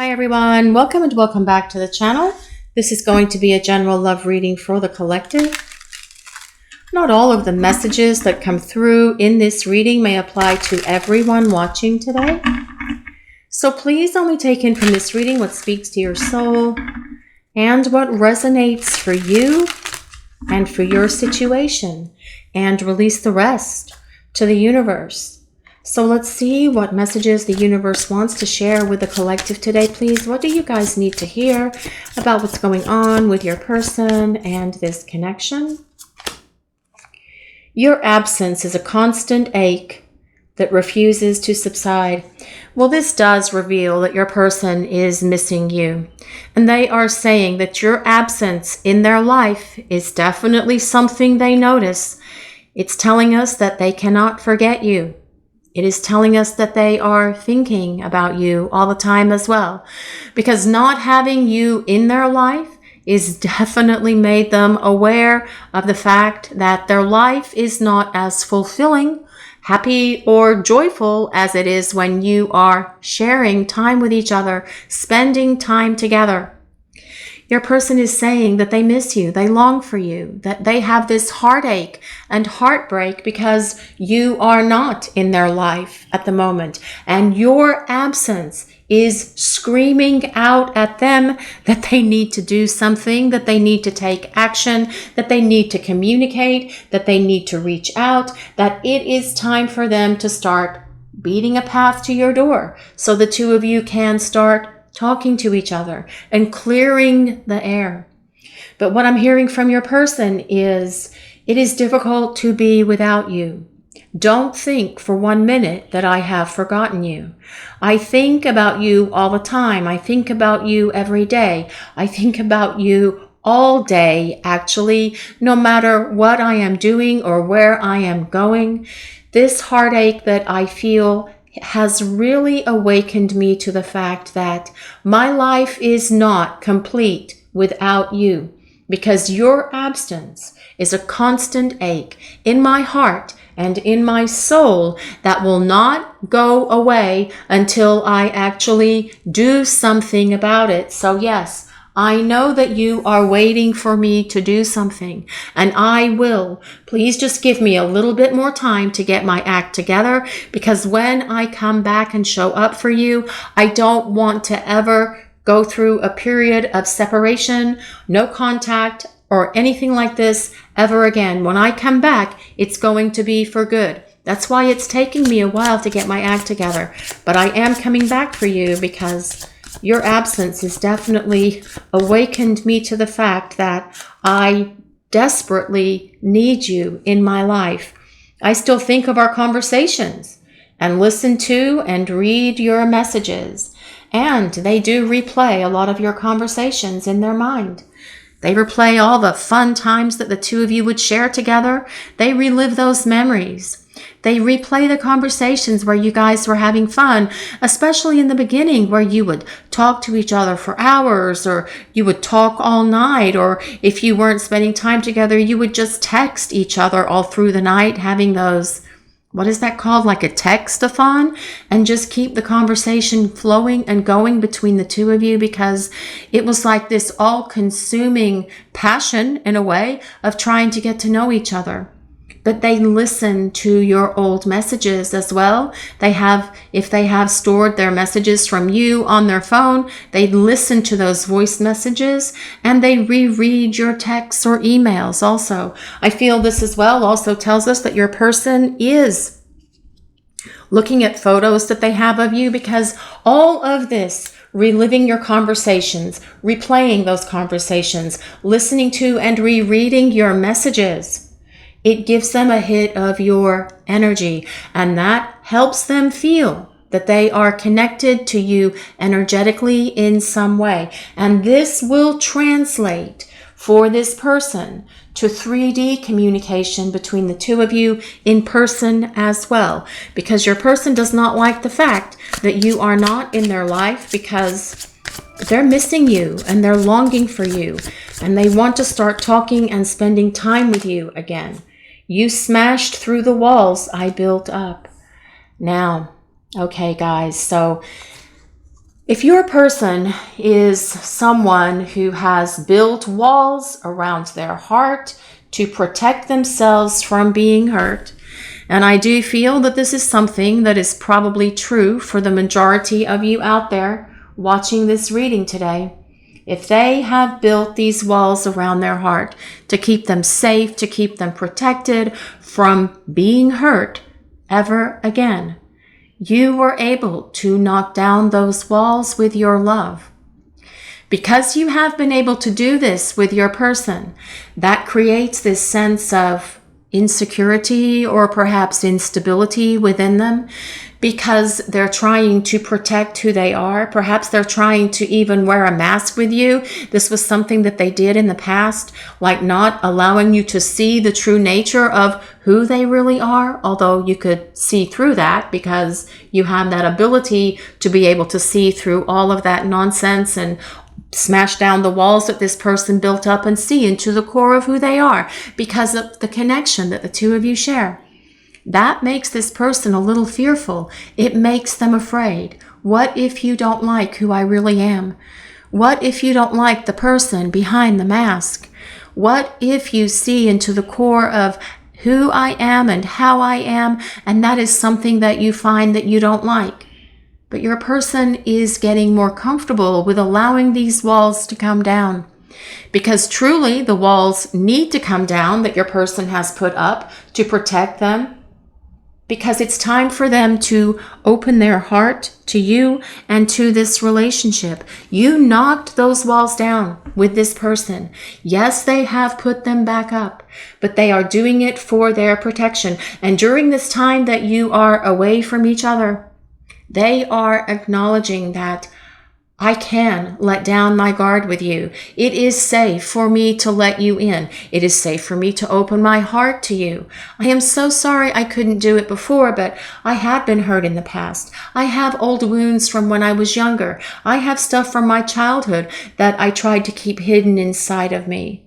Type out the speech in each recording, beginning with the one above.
Hi everyone, welcome and welcome back to the channel. This is going to be a general love reading for the collective. Not all of the messages that come through in this reading may apply to everyone watching today. So please only take in from this reading what speaks to your soul and what resonates for you and for your situation, and release the rest to the universe. So let's see what messages the universe wants to share with the collective today, please. What do you guys need to hear about what's going on with your person and this connection? Your absence is a constant ache that refuses to subside. Well, this does reveal that your person is missing you. And they are saying that your absence in their life is definitely something they notice. It's telling us that they cannot forget you. It is telling us that they are thinking about you all the time as well, because not having you in their life is definitely made them aware of the fact that their life is not as fulfilling, happy, or joyful as it is when you are sharing time with each other, spending time together. Your person is saying that they miss you, they long for you, that they have this heartache and heartbreak because you are not in their life at the moment. And your absence is screaming out at them that they need to do something, that they need to take action, that they need to communicate, that they need to reach out, that it is time for them to start beating a path to your door so the two of you can start talking to each other and clearing the air. But what I'm hearing from your person is it is difficult to be without you. Don't think for 1 minute that I have forgotten you. I think about you all the time. I think about you every day. I think about you all day, actually, no matter what I am doing or where I am going. This heartache that I feel has really awakened me to the fact that my life is not complete without you, because your absence is a constant ache in my heart and in my soul that will not go away until I actually do something about it. So yes, I know that you are waiting for me to do something, and I will. Please just give me a little bit more time to get my act together, because when I come back and show up for you, I don't want to ever go through a period of separation, no contact, or anything like this ever again. When I come back, it's going to be for good. That's why it's taking me a while to get my act together. But I am coming back for you because your absence has definitely awakened me to the fact that I desperately need you in my life. I still think of our conversations and listen to and read your messages. And they do replay a lot of your conversations in their mind. They replay all the fun times that the two of you would share together. They relive those memories. They replay the conversations where you guys were having fun, especially in the beginning where you would talk to each other for hours, or you would talk all night, or if you weren't spending time together, you would just text each other all through the night, having those, what is that called? Like a text-a-thon, and just keep the conversation flowing and going between the two of you, because it was like this all-consuming passion in a way of trying to get to know each other. But they listen to your old messages as well. If they have stored their messages from you on their phone, they listen to those voice messages and they reread your texts or emails also. I feel this as well also tells us that your person is looking at photos that they have of you, because all of this, reliving your conversations, replaying those conversations, listening to and rereading your messages, it gives them a hit of your energy, and that helps them feel that they are connected to you energetically in some way. And this will translate for this person to 3D communication between the two of you in person as well, because your person does not like the fact that you are not in their life, because they're missing you and they're longing for you, and they want to start talking and spending time with you again. You smashed through the walls I built up. Now, okay, guys, so If your person is someone who has built walls around their heart to protect themselves from being hurt, and I do feel that this is something that is probably true for the majority of you out there watching this reading today. If they have built these walls around their heart to keep them safe, to keep them protected from being hurt ever again, you were able to knock down those walls with your love. Because you have been able to do this with your person, that creates this sense of insecurity or perhaps instability within them, because they're trying to protect who they are. Perhaps they're trying to even wear a mask with you. This was something that they did in the past, like not allowing you to see the true nature of who they really are, although you could see through that because you have that ability to be able to see through all of that nonsense and smash down the walls that this person built up and see into the core of who they are because of the connection that the two of you share. That makes this person a little fearful. It makes them afraid. What if you don't like who I really am? What if you don't like the person behind the mask? What if you see into the core of who I am and how I am, and that is something that you find that you don't like? But your person is getting more comfortable with allowing these walls to come down. Because truly the walls need to come down that your person has put up to protect them. Because it's time for them to open their heart to you and to this relationship. You knocked those walls down with this person. Yes, they have put them back up, but they are doing it for their protection. And during this time that you are away from each other, they are acknowledging that I can let down my guard with you. It is safe for me to let you in. It is safe for me to open my heart to you. I am so sorry I couldn't do it before, but I had been hurt in the past. I have old wounds from when I was younger. I have stuff from my childhood that I tried to keep hidden inside of me.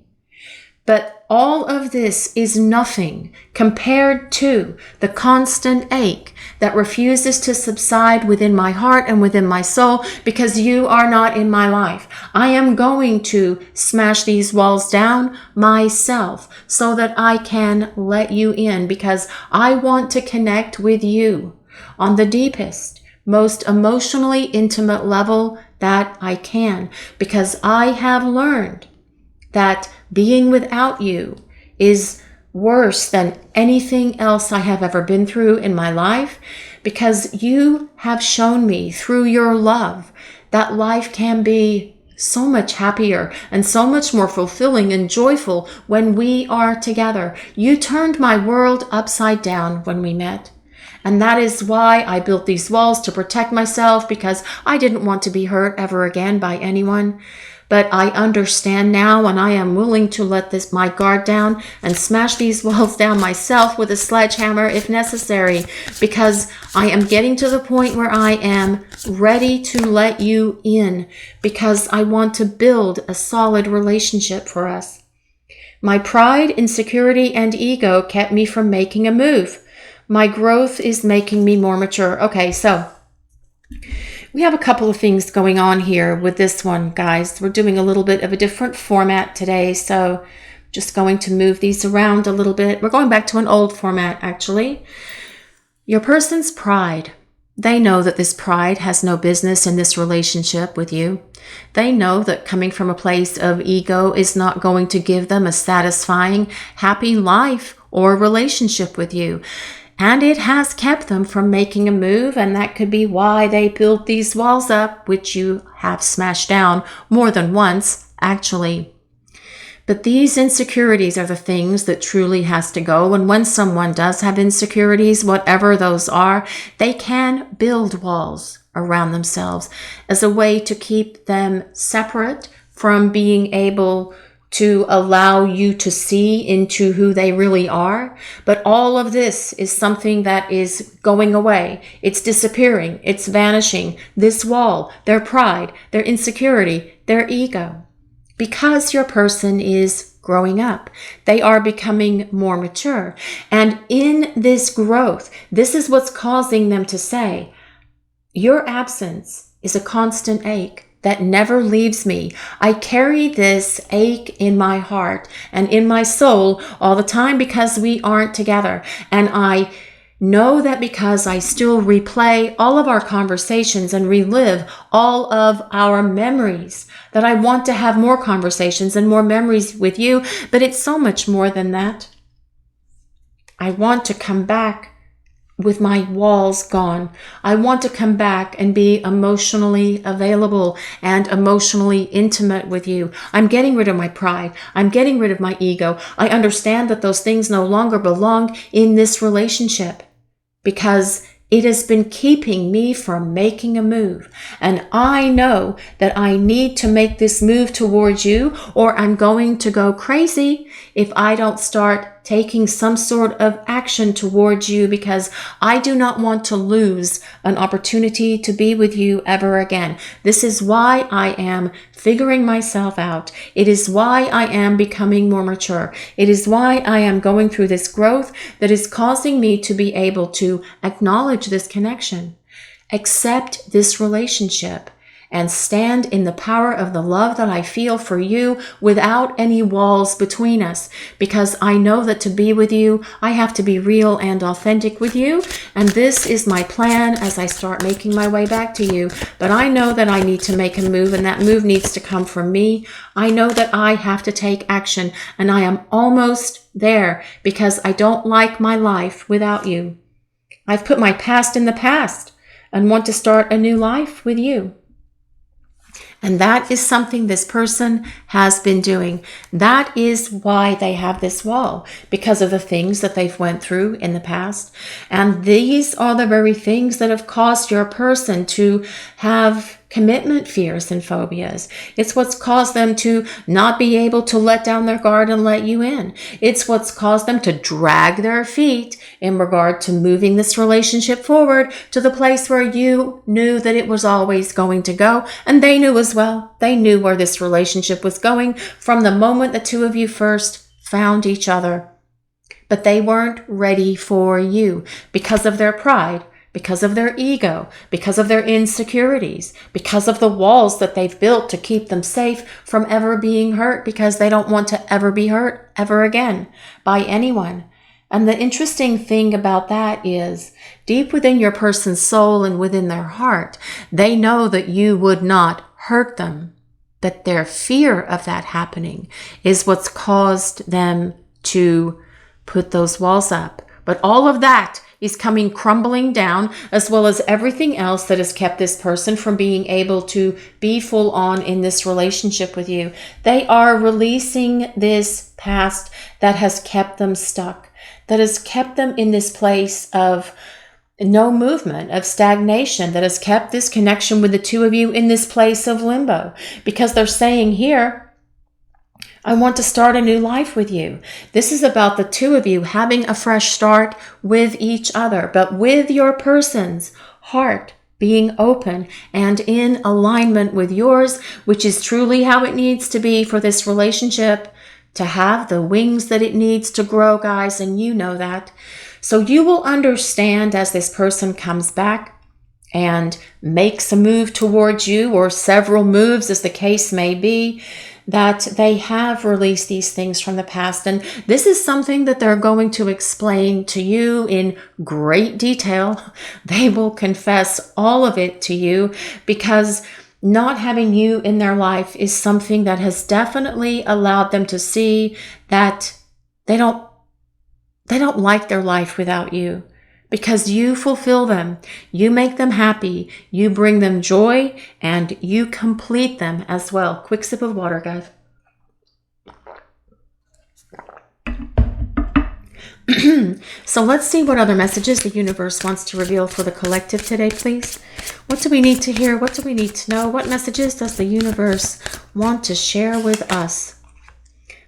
But all of this is nothing compared to the constant ache that refuses to subside within my heart and within my soul because you are not in my life. I am going to smash these walls down myself so that I can let you in because I want to connect with you on the deepest, most emotionally intimate level that I can, because I have learned that being without you is worse than anything else I have ever been through in my life, because you have shown me through your love that life can be so much happier and so much more fulfilling and joyful when we are together. You turned my world upside down when we met. And that is why I built these walls, to protect myself, because I didn't want to be hurt ever again by anyone. But I understand now, and I am willing to let my guard down and smash these walls down myself with a sledgehammer if necessary, because I am getting to the point where I am ready to let you in, because I want to build a solid relationship for us. My pride, insecurity, and ego kept me from making a move. My growth is making me more mature. Okay, so we have a couple of things going on here with this one, guys. We're doing a little bit of a different format today, so just going to move these around a little bit. We're going back to an old format, actually. Your person's pride. They know that this pride has no business in this relationship with you. They know that coming from a place of ego is not going to give them a satisfying, happy life or relationship with you. And it has kept them from making a move, and that could be why they built these walls up, which you have smashed down more than once, actually. But these insecurities are the things that truly has to go. And when someone does have insecurities, whatever those are, they can build walls around themselves as a way to keep them separate from being able to allow you to see into who they really are. But all of this is something that is going away. It's disappearing. It's vanishing. This wall, their pride, their insecurity, their ego. Because your person is growing up. They are becoming more mature. And in this growth, this is what's causing them to say, your absence is a constant ache that never leaves me. I carry this ache in my heart and in my soul all the time because we aren't together. And I know that because I still replay all of our conversations and relive all of our memories, that I want to have more conversations and more memories with you. But it's so much more than that. I want to come back with my walls gone. I want to come back and be emotionally available and emotionally intimate with you. I'm getting rid of my pride. I'm getting rid of my ego. I understand that those things no longer belong in this relationship because it has been keeping me from making a move. And I know that I need to make this move towards you, or I'm going to go crazy if I don't start taking some sort of action towards you, because I do not want to lose an opportunity to be with you ever again. This is why I am figuring myself out. It is why I am becoming more mature. It is why I am going through this growth that is causing me to be able to acknowledge this connection, accept this relationship, and stand in the power of the love that I feel for you without any walls between us. Because I know that to be with you, I have to be real and authentic with you. And this is my plan as I start making my way back to you. But I know that I need to make a move, and that move needs to come from me. I know that I have to take action, and I am almost there because I don't like my life without you. I've put my past in the past and want to start a new life with you. And that is something this person has been doing. That is why they have this wall, because of the things that they've went through in the past. And these are the very things that have caused your person to have commitment fears and phobias. It's what's caused them to not be able to let down their guard and let you in. It's what's caused them to drag their feet in regard to moving this relationship forward to the place where you knew that it was always going to go. And they knew as well. They knew where this relationship was going from the moment the two of you first found each other. But they weren't ready for you because of their pride, because of their ego, because of their insecurities, because of the walls that they've built to keep them safe from ever being hurt, because they don't want to ever be hurt ever again by anyone. And the interesting thing about that is, deep within your person's soul and within their heart, they know that you would not hurt them. But their fear of that happening is what's caused them to put those walls up. But all of that is coming crumbling down, as well as everything else that has kept this person from being able to be full on in this relationship with you. They are releasing this past that has kept them stuck, that has kept them in this place of no movement, of stagnation, that has kept this connection with the two of you in this place of limbo. Because they're saying here, I want to start a new life with you. This is about the two of you having a fresh start with each other, but with your person's heart being open and in alignment with yours, which is truly how it needs to be for this relationship to have the wings that it needs to grow, guys, and you know that. So you will understand as this person comes back and makes a move towards you, or several moves as the case may be, that they have released these things from the past. And this is something that they're going to explain to you in great detail. They will confess all of it to you, because not having you in their life is something that has definitely allowed them to see that they don't like their life without you. Because you fulfill them, you make them happy, you bring them joy, and you complete them as well. Quick sip of water, guys. So let's see what other messages the universe wants to reveal for the collective today, please. What do we need to hear? What do we need to know? What messages does the universe want to share with us?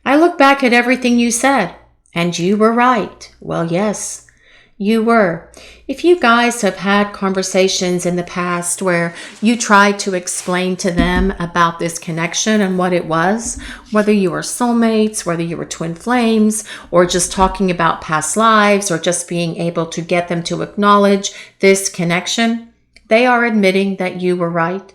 I look back at everything you said, and you were right. Well, yes. You were. If you guys have had conversations in the past where you tried to explain to them about this connection and what it was, whether you were soulmates, whether you were twin flames, or just talking about past lives, or just being able to get them to acknowledge this connection, They are admitting that you were right.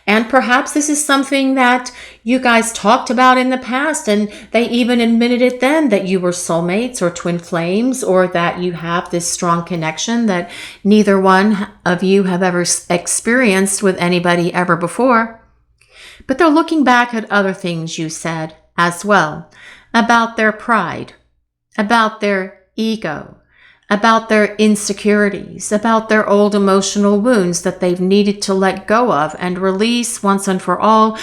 And perhaps this is something that you guys talked about in the past, and they even admitted it then, that you were soulmates or twin flames, or that you have this strong connection that neither one of you have ever experienced with anybody ever before. But they're looking back at other things you said as well, about their pride, about their ego, about their insecurities, about their old emotional wounds that they've needed to let go of and release once and for all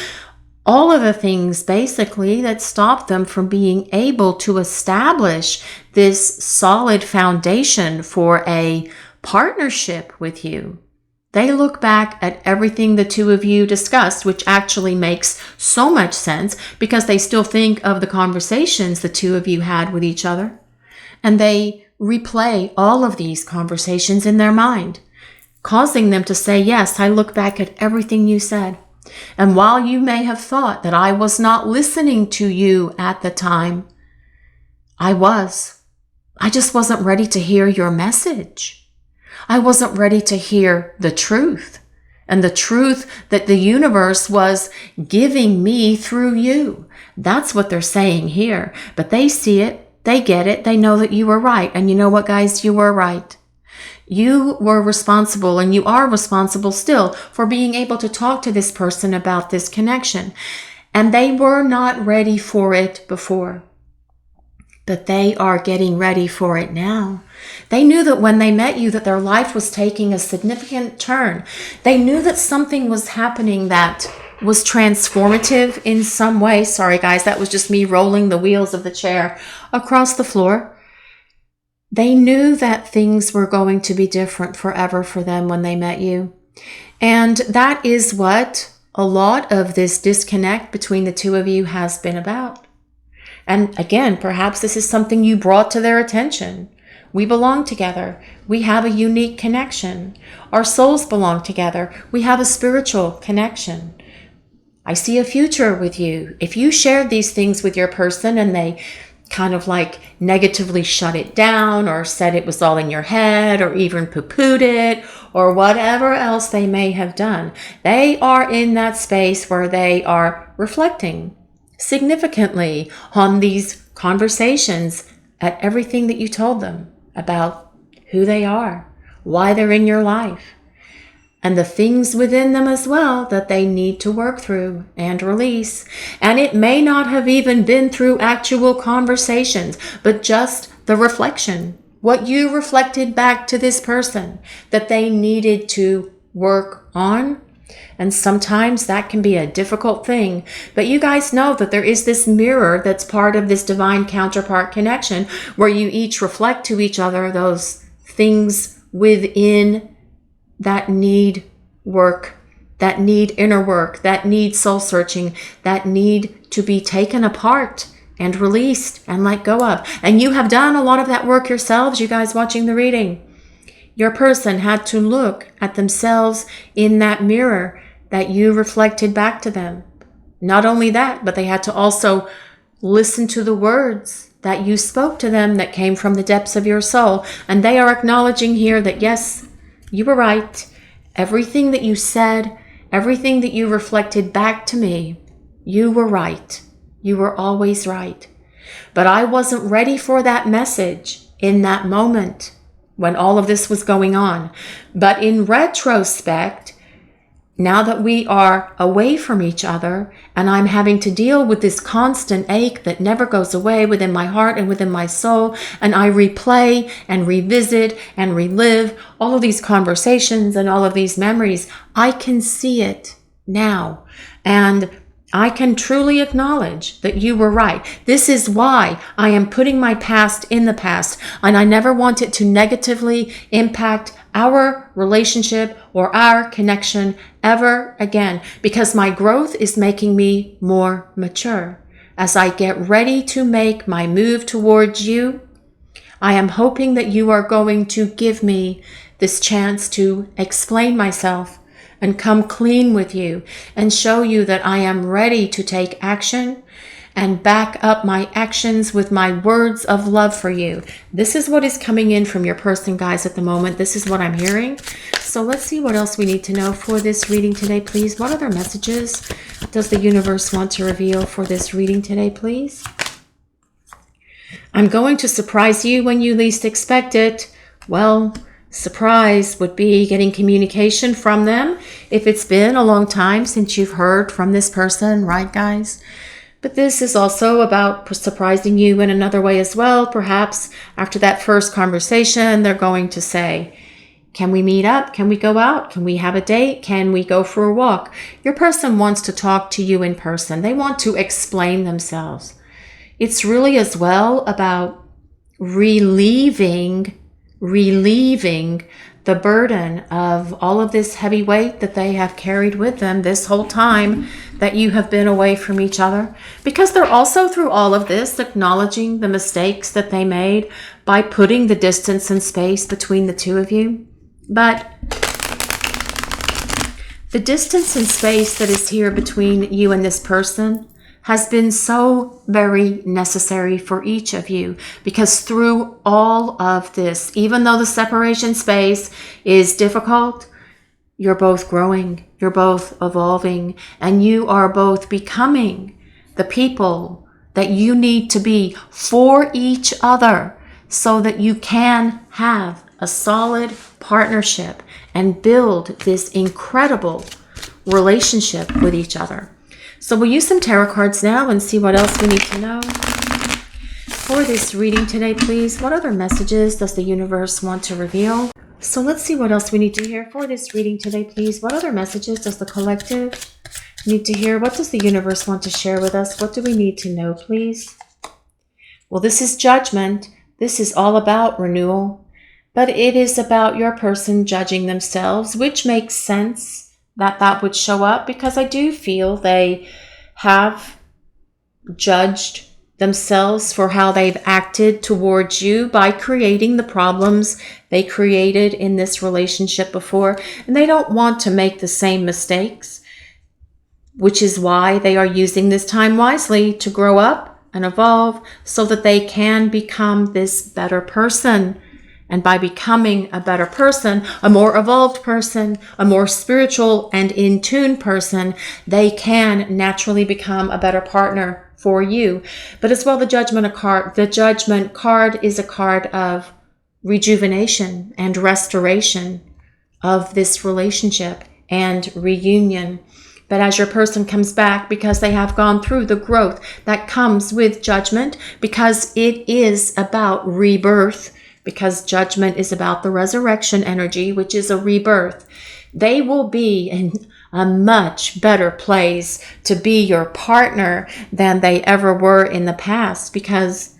of the things basically that stop them from being able to establish this solid foundation for a partnership with you. They look back at everything the two of you discussed, which actually makes so much sense because they still think of the conversations the two of you had with each other. And they replay all of these conversations in their mind, causing them to say, yes, I look back at everything you said. And while you may have thought that I was not listening to you at the time, I was. I just wasn't ready to hear your message. I wasn't ready to hear the truth, and the truth that the universe was giving me through you. That's what they're saying here. But they see it. They get it. They know that you were right. And you know what, guys? You were right. You were responsible, and you are responsible still for being able to talk to this person about this connection. And they were not ready for it before. But they are getting ready for it now. They knew that when they met you that their life was taking a significant turn. They knew that something was happening that was transformative in some way. Sorry, guys, that was just me rolling the wheels of the chair across the floor. They knew that things were going to be different forever for them when they met you. And that is what a lot of this disconnect between the two of you has been about. And again, perhaps this is something you brought to their attention. We belong together. We have a unique connection. Our souls belong together. We have a spiritual connection. I see a future with you. If you shared these things with your person and they kind of like negatively shut it down or said it was all in your head or even poo-pooed it or whatever else they may have done, they are in that space where they are reflecting significantly on these conversations at everything that you told them about who they are, why they're in your life, and the things within them as well that they need to work through and release. And it may not have even been through actual conversations, but just the reflection, what you reflected back to this person that they needed to work on. And sometimes that can be a difficult thing. But you guys know that there is this mirror that's part of this divine counterpart connection where you each reflect to each other those things within that need work, that need inner work, that need soul searching, that need to be taken apart and released and let go of. And you have done a lot of that work yourselves, you guys watching the reading. Your person had to look at themselves in that mirror that you reflected back to them. Not only that, but they had to also listen to the words that you spoke to them that came from the depths of your soul. And they are acknowledging here that, yes, you were right. Everything that you said, everything that you reflected back to me, you were right. You were always right. But I wasn't ready for that message in that moment when all of this was going on. But in retrospect, now that we are away from each other and I'm having to deal with this constant ache that never goes away within my heart and within my soul, and I replay and revisit and relive all of these conversations and all of these memories, I can see it now. And I can truly acknowledge that you were right. This is why I am putting my past in the past, and I never want it to negatively impact our relationship or our connection ever again, because my growth is making me more mature. As I get ready to make my move towards you, I am hoping that you are going to give me this chance to explain myself and come clean with you and show you that I am ready to take action and back up my actions with my words of love for you. This is what is coming in from your person, guys, at the moment. This is what I'm hearing. So let's see what else we need to know for this reading today, please. What other messages does the universe want to reveal for this reading today, please? I'm going to surprise you when you least expect it. Well, surprise would be getting communication from them if it's been a long time since you've heard from this person, right, guys? But this is also about surprising you in another way as well. Perhaps after that first conversation, they're going to say, can we meet up? Can we go out? Can we have a date? Can we go for a walk? Your person wants to talk to you in person. They want to explain themselves. It's really as well about relieving the burden of all of this heavy weight that they have carried with them this whole time that you have been away from each other. Because they're also, through all of this, acknowledging the mistakes that they made by putting the distance and space between the two of you. But the distance and space that is here between you and this person has been so very necessary for each of you, because through all of this, even though the separation space is difficult, you're both growing, you're both evolving, and you are both becoming the people that you need to be for each other so that you can have a solid partnership and build this incredible relationship with each other. So we'll use some tarot cards now and see what else we need to know for this reading today, please. What other messages does the universe want to reveal? So let's see what else we need to hear for this reading today, please. What other messages does the collective need to hear? What does the universe want to share with us? What do we need to know, please? Well, this is judgment. This is all about renewal, but it is about your person judging themselves, which makes sense that would show up, because I do feel they have judged themselves for how they've acted towards you by creating the problems they created in this relationship before. And they don't want to make the same mistakes, which is why they are using this time wisely to grow up and evolve so that they can become this better person. And by becoming a better person, a more evolved person, a more spiritual and in tune person, they can naturally become a better partner for you. But as well, the judgment card is a card of rejuvenation and restoration of this relationship and reunion. But as your person comes back, because they have gone through the growth that comes with judgment, because it is about rebirth, because judgment is about the resurrection energy, which is a rebirth, they will be in a much better place to be your partner than they ever were in the past, because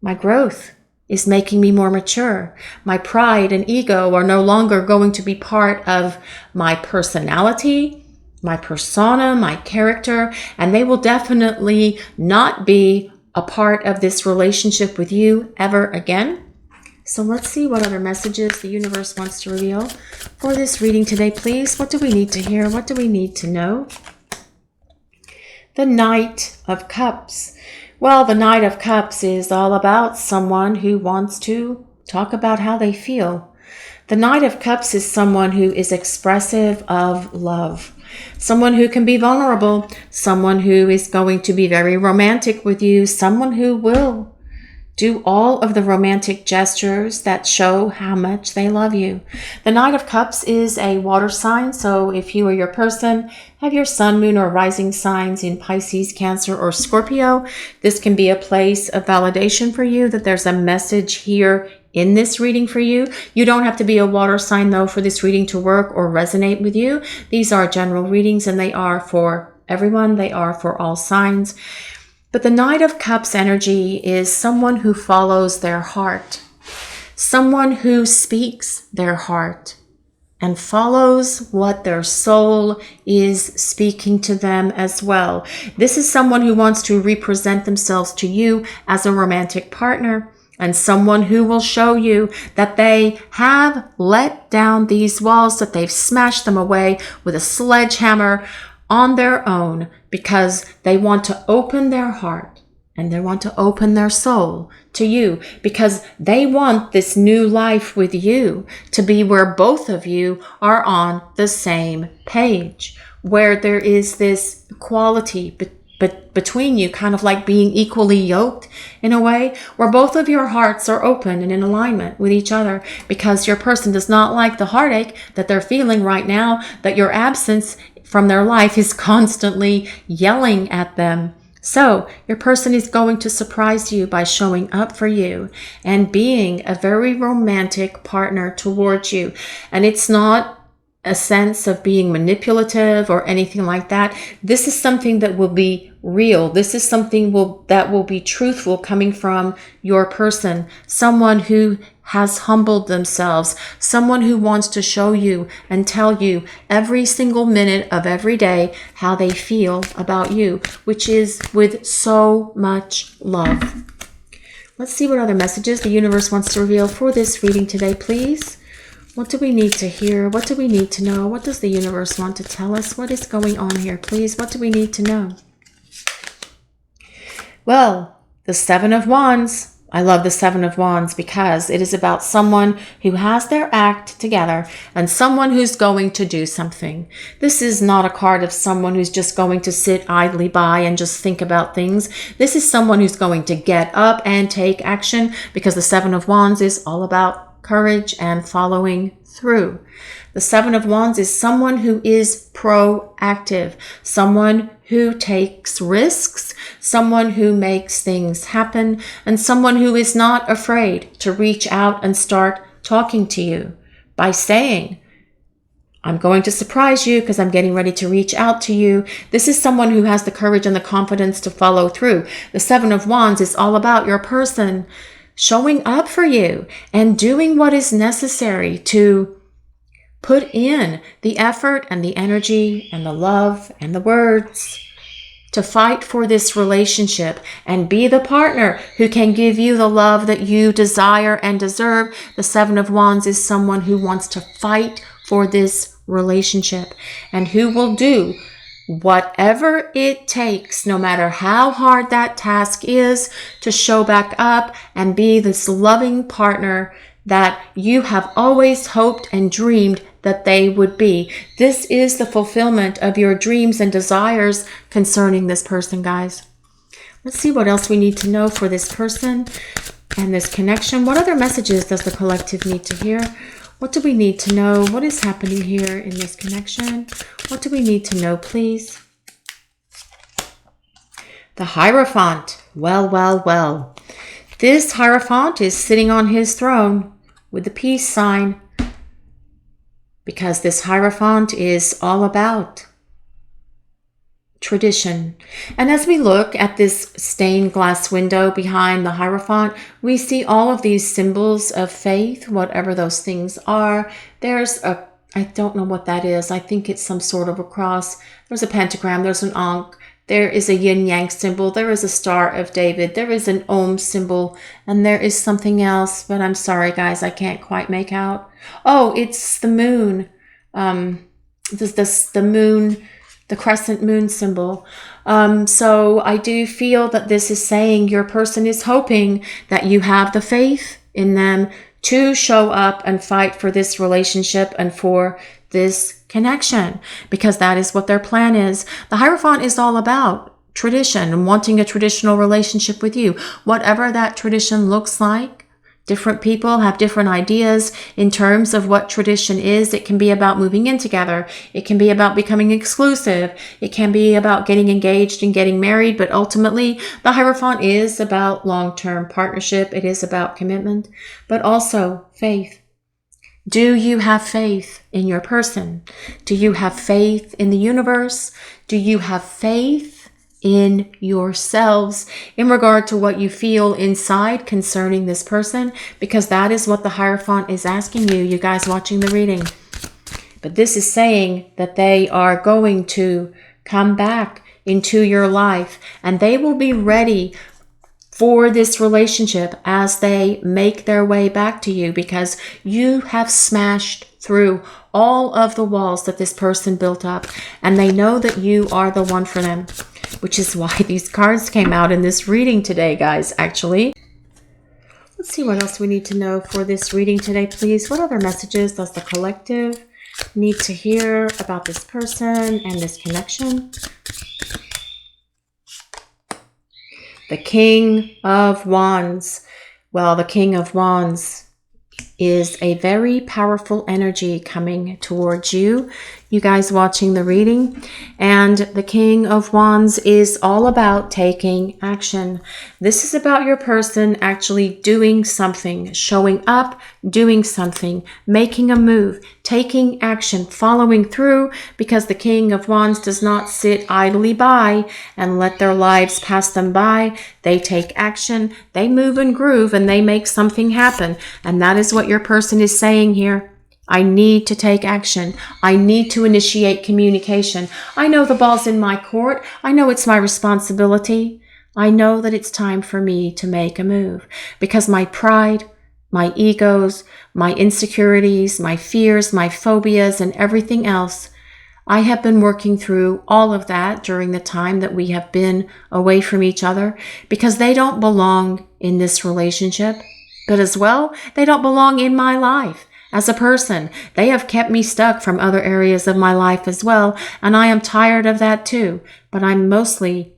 my growth is making me more mature. My pride and ego are no longer going to be part of my personality, my persona, my character, and they will definitely not be a part of this relationship with you ever again. So let's see what other messages the universe wants to reveal for this reading today, please. What do we need to hear? What do we need to know? The Knight of Cups. Well, the Knight of Cups is all about someone who wants to talk about how they feel. The Knight of Cups is someone who is expressive of love, someone who can be vulnerable, someone who is going to be very romantic with you, someone who will do all of the romantic gestures that show how much they love you. The Knight of Cups is a water sign, so if you or your person have your sun, moon, or rising signs in Pisces, Cancer, or Scorpio, this can be a place of validation for you that there's a message here in this reading for you. You don't have to be a water sign, though, for this reading to work or resonate with you. These are general readings, and they are for everyone. They are for all signs. But the Knight of Cups energy is someone who follows their heart, someone who speaks their heart and follows what their soul is speaking to them as well. This is someone who wants to represent themselves to you as a romantic partner, and someone who will show you that they have let down these walls, that they've smashed them away with a sledgehammer on their own, because they want to open their heart and they want to open their soul to you because they want this new life with you to be where both of you are on the same page, where there is this equality between you, kind of like being equally yoked in a way, where both of your hearts are open and in alignment with each other, because your person does not like the heartache that they're feeling right now, that your absence from their life is constantly yelling at them. So your person is going to surprise you by showing up for you and being a very romantic partner towards you. And it's not a sense of being manipulative or anything like that. This is something that will be real. This is something that will be truthful coming from your person. Someone who has humbled themselves. Someone who wants to show you and tell you every single minute of every day how they feel about you, which is with so much love. Let's see what other messages the universe wants to reveal for this reading today, please. What do we need to hear? What do we need to know? What does the universe want to tell us? What is going on here, please? What do we need to know? Well, the Seven of Wands. I love the Seven of Wands because it is about someone who has their act together and someone who's going to do something. This is not a card of someone who's just going to sit idly by and just think about things. This is someone who's going to get up and take action, because the Seven of Wands is all about courage and following through. The Seven of Wands is someone who is proactive, someone who takes risks, someone who makes things happen, and someone who is not afraid to reach out and start talking to you by saying, I'm going to surprise you because I'm getting ready to reach out to you. This is someone who has the courage and the confidence to follow through. The Seven of Wands is all about your person showing up for you and doing what is necessary to put in the effort and the energy and the love and the words to fight for this relationship and be the partner who can give you the love that you desire and deserve. The Seven of Wands is someone who wants to fight for this relationship and who will do whatever it takes, no matter how hard that task is, to show back up and be this loving partner that you have always hoped and dreamed that they would be. This is the fulfillment of your dreams and desires concerning this person, guys. Let's see what else we need to know for this person and this connection. What other messages does the collective need to hear? What do we need to know? What is happening here in this connection? What do we need to know, please? The Hierophant. Well, well, well. This Hierophant is sitting on his throne with the peace sign, because this Hierophant is all about tradition. And as we look at this stained glass window behind the Hierophant, we see all of these symbols of faith, whatever those things are. There's a, I don't know what that is. I think it's some sort of a cross. There's a pentagram. There's an ankh. There is a yin-yang symbol. There is a Star of David. There is an Om symbol. And there is something else, but I'm sorry, guys, I can't quite make out. Oh, it's the moon. The moon, the crescent moon symbol. So I do feel that this is saying your person is hoping that you have the faith in them to show up and fight for this relationship and for this connection, because that is what their plan is. The Hierophant is all about tradition and wanting a traditional relationship with you, whatever that tradition looks like. Different people have different ideas in terms of what tradition is. It can be about moving in together. It can be about becoming exclusive. It can be about getting engaged and getting married. But ultimately, the Hierophant is about long-term partnership. It is about commitment, but also faith. Do you have faith in your person? Do you have faith in the universe? Do you have faith in yourselves in regard to what you feel inside concerning this person? Because that is what the Hierophant is asking you, you guys watching the reading. But this is saying that they are going to come back into your life and they will be ready for this relationship as they make their way back to you, because you have smashed through all of the walls that this person built up and they know that you are the one for them. which is why these cards came out in this reading today, guys, actually. Let's see what else we need to know for this reading today, please. What other messages does the collective need to hear about this person and this connection? The King of Wands. Well, the King of Wands is a very powerful energy coming towards you guys watching the reading. And the King of Wands is all about taking action. This is about your person actually doing something, showing up, doing something, making a move, taking action, following through, because the King of Wands does not sit idly by and let their lives pass them by. They take action, they move and groove, and they make something happen. And that is what your person is saying here. I need to take action. I need to initiate communication. I know the ball's in my court. I know it's my responsibility. I know that it's time for me to make a move, because my pride, my egos, my insecurities, my fears, my phobias, and everything else, I have been working through all of that during the time that we have been away from each other, because they don't belong in this relationship, but as well, they don't belong in my life. As a person, they have kept me stuck from other areas of my life as well, and I am tired of that too. But I'm mostly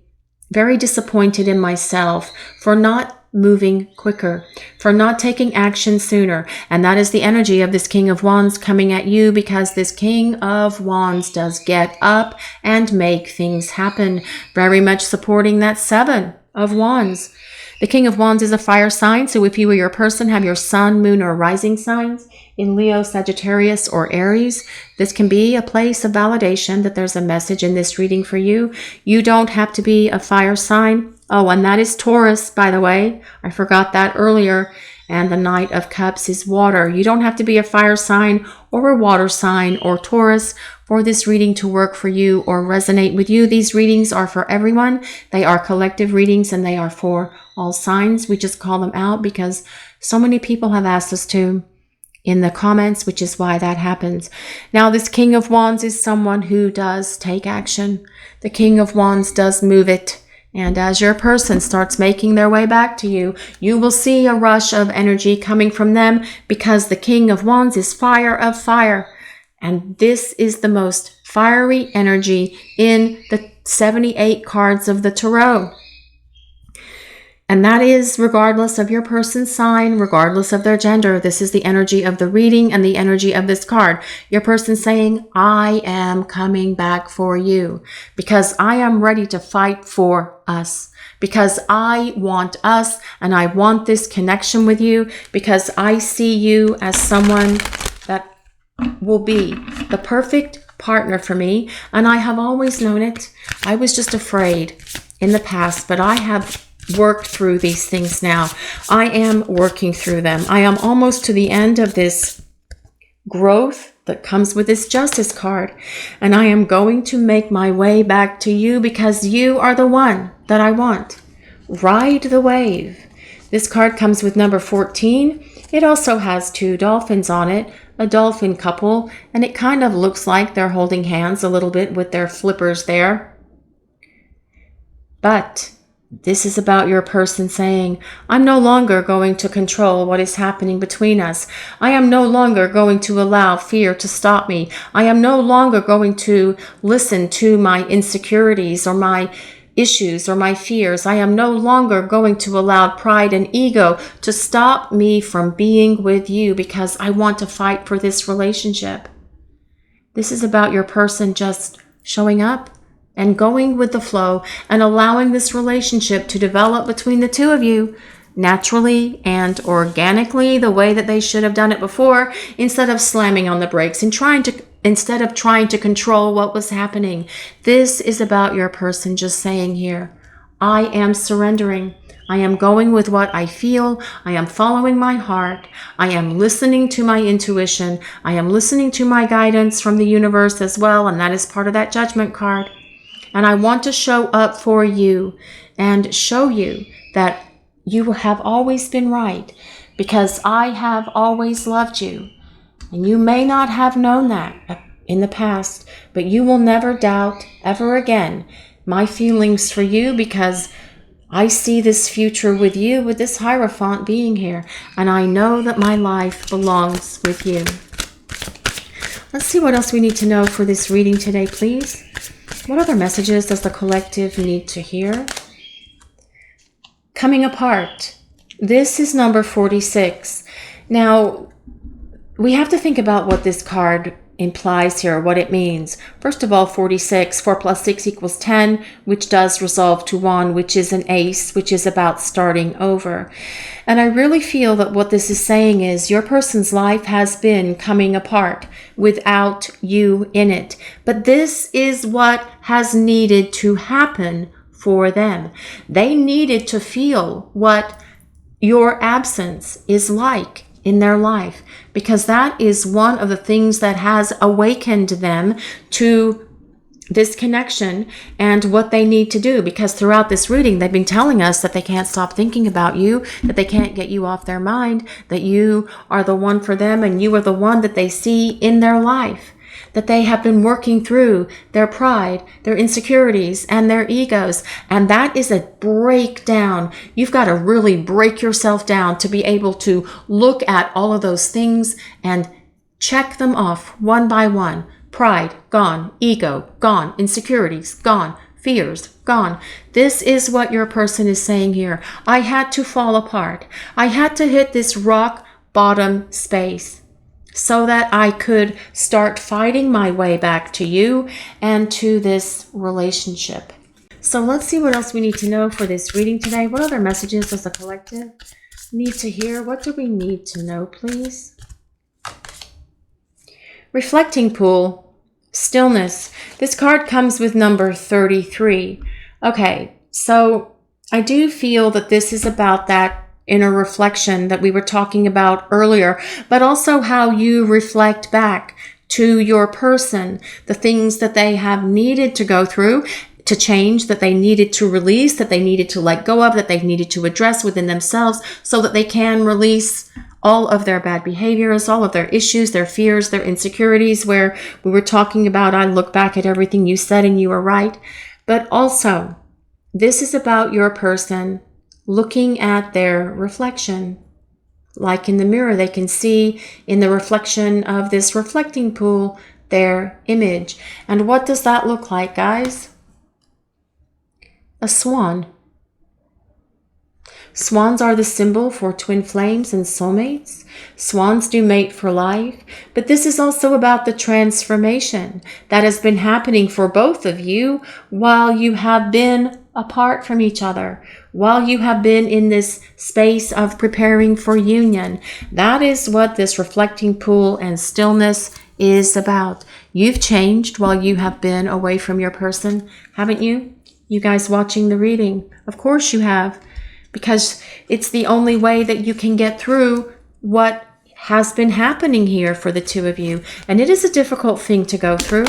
very disappointed in myself for not moving quicker, for not taking action sooner. And that is the energy of this King of Wands coming at you, because this King of Wands does get up and make things happen, very much supporting that Seven of Wands. The King of Wands is a fire sign, so if you or your person have your sun, moon, or rising signs in Leo, Sagittarius, or Aries, this can be a place of validation that there's a message in this reading for you. You don't have to be a fire sign. Oh, and that is Taurus, by the way. I forgot that earlier. And the Knight of Cups is water. You don't have to be a fire sign or a water sign or Taurus for this reading to work for you or resonate with you. These readings are for everyone. They are collective readings, and they are for all signs. We just call them out because so many people have asked us to in the comments, which is why that happens. Now, this King of Wands is someone who does take action. The King of Wands does move it. And as your person starts making their way back to you, you will see a rush of energy coming from them, because the King of Wands is fire of fire. And this is the most fiery energy in the 78 cards of the Tarot. And that is regardless of your person's sign, regardless of their gender. This is the energy of the reading and the energy of this card. Your person saying, I am coming back for you, because I am ready to fight for us, because I want us and I want this connection with you, because I see you as someone that will be the perfect partner for me. And I have always known it. I was just afraid in the past, but I have worked through these things now. I am working through them. I am almost to the end of this growth that comes with this Justice card. And I am going to make my way back to you, because you are the one that I want. Ride the wave. This card comes with number 14. It also has 2 dolphins on it, a dolphin couple, and it kind of looks like they're holding hands a little bit with their flippers there. But this is about your person saying, I'm no longer going to control what is happening between us. I am no longer going to allow fear to stop me. I am no longer going to listen to my insecurities or my issues or my fears. I am no longer going to allow pride and ego to stop me from being with you, because I want to fight for this relationship. This is about your person just showing up and going with the flow and allowing this relationship to develop between the two of you naturally and organically, the way that they should have done it before, instead of slamming on the brakes and instead of trying to control what was happening. This is about your person just saying here, I am surrendering. I am going with what I feel. I am following my heart. I am listening to my intuition. I am listening to my guidance from the universe as well, and that is part of that Judgment card. And I want to show up for you and show you that you have always been right, because I have always loved you. And you may not have known that in the past, but you will never doubt ever again my feelings for you, because I see this future with you, with this Hierophant being here, and I know that my life belongs with you. Let's see what else we need to know for this reading today, please. What other messages does the collective need to hear? Coming apart. This is number 46. Now, we have to think about what this card implies here, what it means. First of all, 46, 4 plus 6 equals 10, which does resolve to 1, which is an ace, which is about starting over. And I really feel that what this is saying is your person's life has been coming apart without you in it. But this is what has needed to happen for them. They needed to feel what your absence is like in their life, because that is one of the things that has awakened them to this connection and what they need to do. Because throughout this reading, they've been telling us that they can't stop thinking about you, that they can't get you off their mind, that you are the one for them and you are the one that they see in their life, that they have been working through their pride, their insecurities, and their egos. And that is a breakdown. You've got to really break yourself down to be able to look at all of those things and check them off one by one. Pride, gone. Ego, gone. Insecurities, gone. Fears, gone. This is what your person is saying here. I had to fall apart. I had to hit this rock bottom space so that I could start fighting my way back to you and to this relationship. So let's see what else we need to know for this reading today. What other messages does the collective need to hear? What do we need to know, please? Reflecting pool, stillness. This card comes with number 33. Okay, so I do feel that this is about that inner reflection that we were talking about earlier, but also how you reflect back to your person, the things that they have needed to go through, to change, that they needed to release, that they needed to let go of, that they needed to address within themselves so that they can release all of their bad behaviors, all of their issues, their fears, their insecurities, where we were talking about, I look back at everything you said and you were right. But also, this is about your person looking at their reflection. Like in the mirror, they can see in the reflection of this reflecting pool their image. And what does that look like, guys? A swan. Swans are the symbol for twin flames and soulmates. Swans do mate for life, but this is also about the transformation that has been happening for both of you while you have been apart from each other, while you have been in this space of preparing for union. That is what this reflecting pool and stillness is about. You've changed while you have been away from your person, haven't you? You guys watching the reading, of course you have, because it's the only way that you can get through what has been happening here for the two of you. And it is a difficult thing to go through,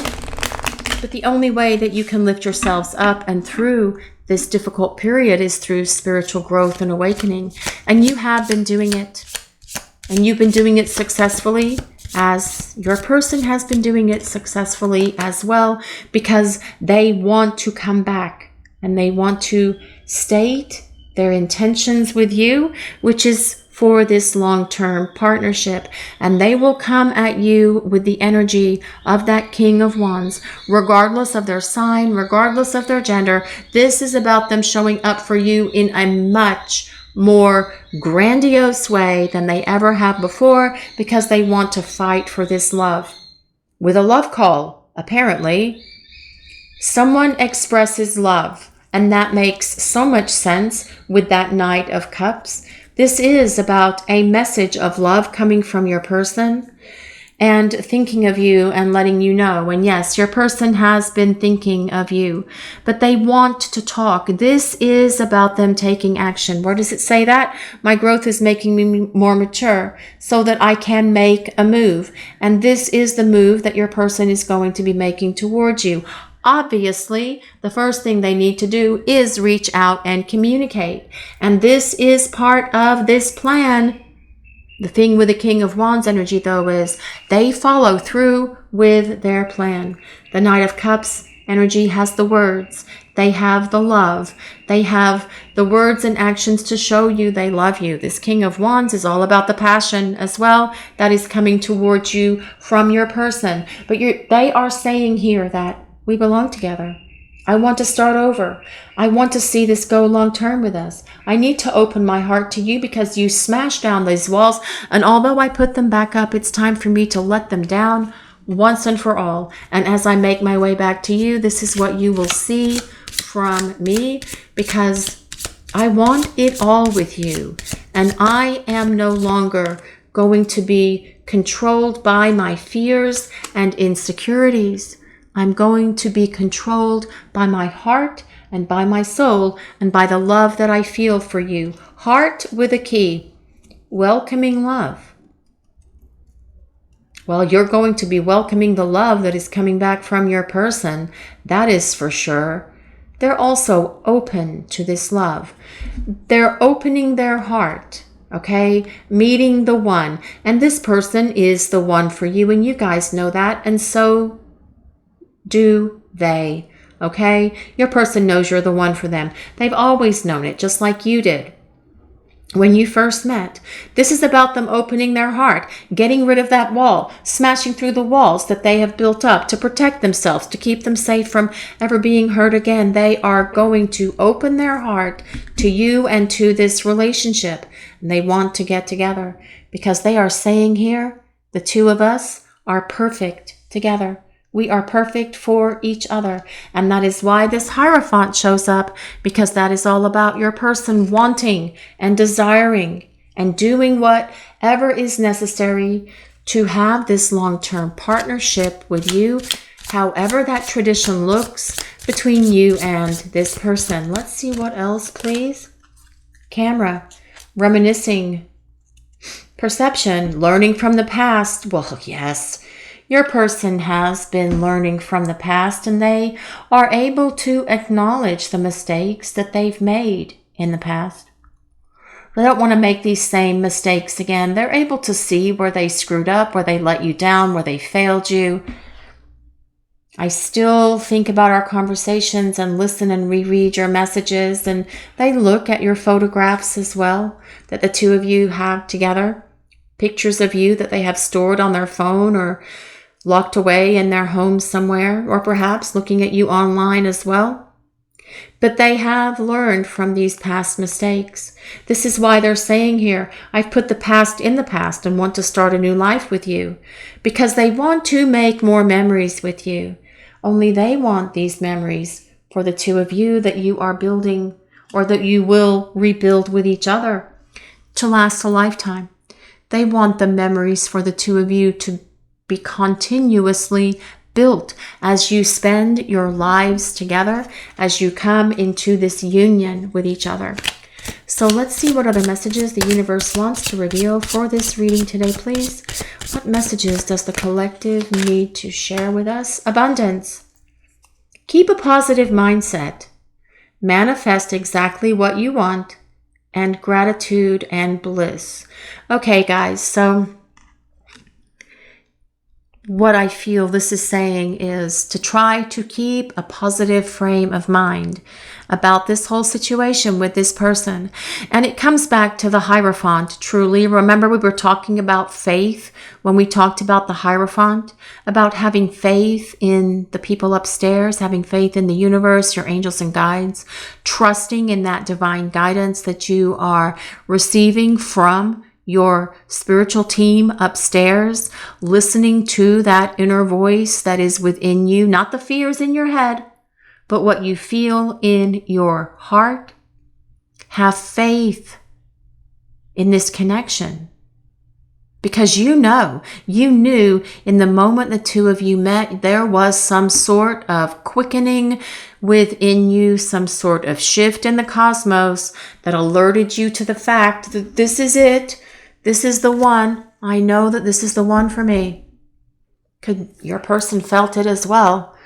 but the only way that you can lift yourselves up and through this difficult period is through spiritual growth and awakening. And you have been doing it. And you've been doing it successfully, as your person has been doing it successfully as well, because they want to come back and they want to state their intentions with you, which is for this long-term partnership. And they will come at you with the energy of that King of Wands, regardless of their sign, regardless of their gender. This is about them showing up for you in a much more grandiose way than they ever have before, because they want to fight for this love. With a love call, apparently, someone expresses love. And that makes so much sense with that Knight of Cups. This is about a message of love coming from your person and thinking of you and letting you know. And yes, your person has been thinking of you, but they want to talk. This is about them taking action. Where does it say that? My growth is making me more mature so that I can make a move. And this is the move that your person is going to be making towards you. Obviously, the first thing they need to do is reach out and communicate. And this is part of this plan. The thing with the King of Wands energy, though, is they follow through with their plan. The Knight of Cups energy has the words. They have the love. They have the words and actions to show you they love you. This King of Wands is all about the passion as well that is coming towards you from your person. But they are saying here that we belong together. I want to start over. I want to see this go long term with us. I need to open my heart to you because you smashed down these walls. And although I put them back up, it's time for me to let them down once and for all. And as I make my way back to you, this is what you will see from me, because I want it all with you. And I am no longer going to be controlled by my fears and insecurities. I'm going to be controlled by my heart and by my soul and by the love that I feel for you. Heart with a key. Welcoming love. Well, you're going to be welcoming the love that is coming back from your person. That is for sure. They're also open to this love. They're opening their heart, okay? Meeting the one. And this person is the one for you, and you guys know that, and so do they, okay? Your person knows you're the one for them. They've always known it, just like you did when you first met. This is about them opening their heart, getting rid of that wall, smashing through the walls that they have built up to protect themselves, to keep them safe from ever being hurt again. They are going to open their heart to you and to this relationship. And they want to get together because they are saying here, the two of us are perfect together. We are perfect for each other. And that is why this Hierophant shows up, because that is all about your person wanting and desiring and doing whatever is necessary to have this long-term partnership with you, however that tradition looks between you and this person. Let's see what else, please. Camera, reminiscing, perception, learning from the past. Well, yes. Your person has been learning from the past, and they are able to acknowledge the mistakes that they've made in the past. They don't want to make these same mistakes again. They're able to see where they screwed up, where they let you down, where they failed you. I still think about our conversations and listen and reread your messages, and they look at your photographs as well that the two of you have together. Pictures of you that they have stored on their phone or locked away in their home somewhere, or perhaps looking at you online as well. But they have learned from these past mistakes. This is why they're saying here, I've put the past in the past and want to start a new life with you, because they want to make more memories with you. Only they want these memories for the two of you that you are building, or that you will rebuild with each other, to last a lifetime. They want the memories for the two of you to be continuously built as you spend your lives together, as you come into this union with each other. So let's see what other messages the universe wants to reveal for this reading today, please. What messages does the collective need to share with us? Abundance. Keep a positive mindset. Manifest exactly what you want. And gratitude and bliss. Okay, guys, so what I feel this is saying is to try to keep a positive frame of mind about this whole situation with this person. And it comes back to the Hierophant, truly. Remember, we were talking about faith when we talked about the Hierophant, about having faith in the people upstairs, having faith in the universe, your angels and guides, trusting in that divine guidance that you are receiving from your spiritual team upstairs, listening to that inner voice that is within you, not the fears in your head, but what you feel in your heart. Have faith in this connection, because you knew in the moment the two of you met, there was some sort of quickening within you, some sort of shift in the cosmos that alerted you to the fact that this is it. This is the one. I know that this is the one for me. Your person felt it as well.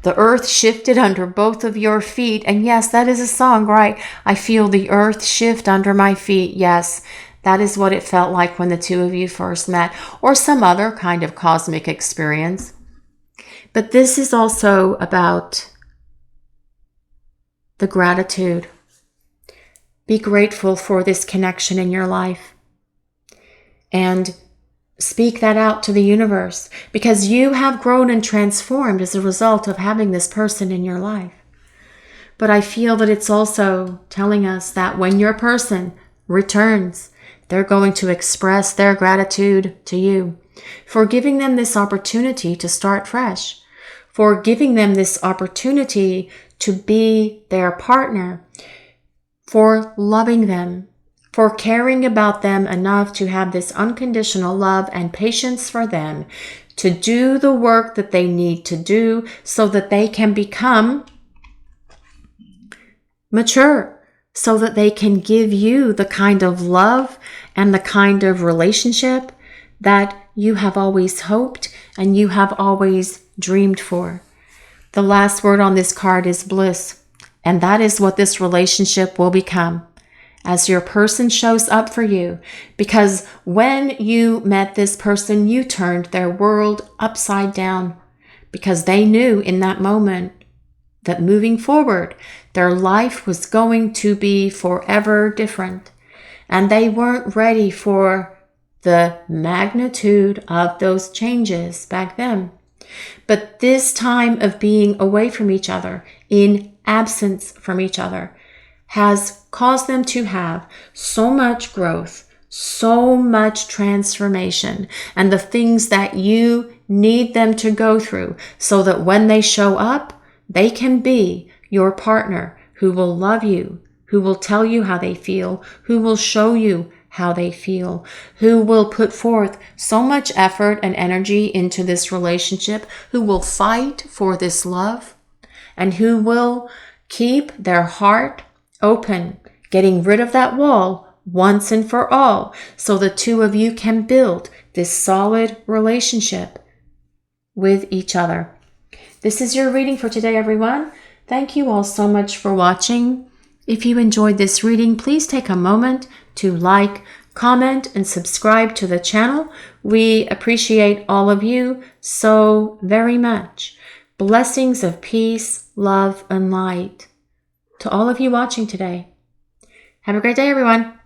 The earth shifted under both of your feet. And yes, that is a song, right? I feel the earth shift under my feet. Yes, that is what it felt like when the two of you first met, or some other kind of cosmic experience. But this is also about the gratitude. Be grateful for this connection in your life. And speak that out to the universe, because you have grown and transformed as a result of having this person in your life. But I feel that it's also telling us that when your person returns, they're going to express their gratitude to you for giving them this opportunity to start fresh, for giving them this opportunity to be their partner, for loving them, for caring about them enough to have this unconditional love and patience for them, to do the work that they need to do so that they can become mature, so that they can give you the kind of love and the kind of relationship that you have always hoped and you have always dreamed for. The last word on this card is bliss, and that is what this relationship will become as your person shows up for you. Because when you met this person, you turned their world upside down, because they knew in that moment that moving forward, their life was going to be forever different. And they weren't ready for the magnitude of those changes back then. But this time of being away from each other, in absence from each other, has caused them to have so much growth, so much transformation, and the things that you need them to go through so that when they show up, they can be your partner who will love you, who will tell you how they feel, who will show you how they feel, who will put forth so much effort and energy into this relationship, who will fight for this love, and who will keep their heart open, getting rid of that wall once and for all, so the two of you can build this solid relationship with each other. This is your reading for today, everyone. Thank you all so much for watching. If you enjoyed this reading, please take a moment to like, comment, and subscribe to the channel. We appreciate all of you so very much. Blessings of peace, love, and light to all of you watching today. Have a great day, everyone.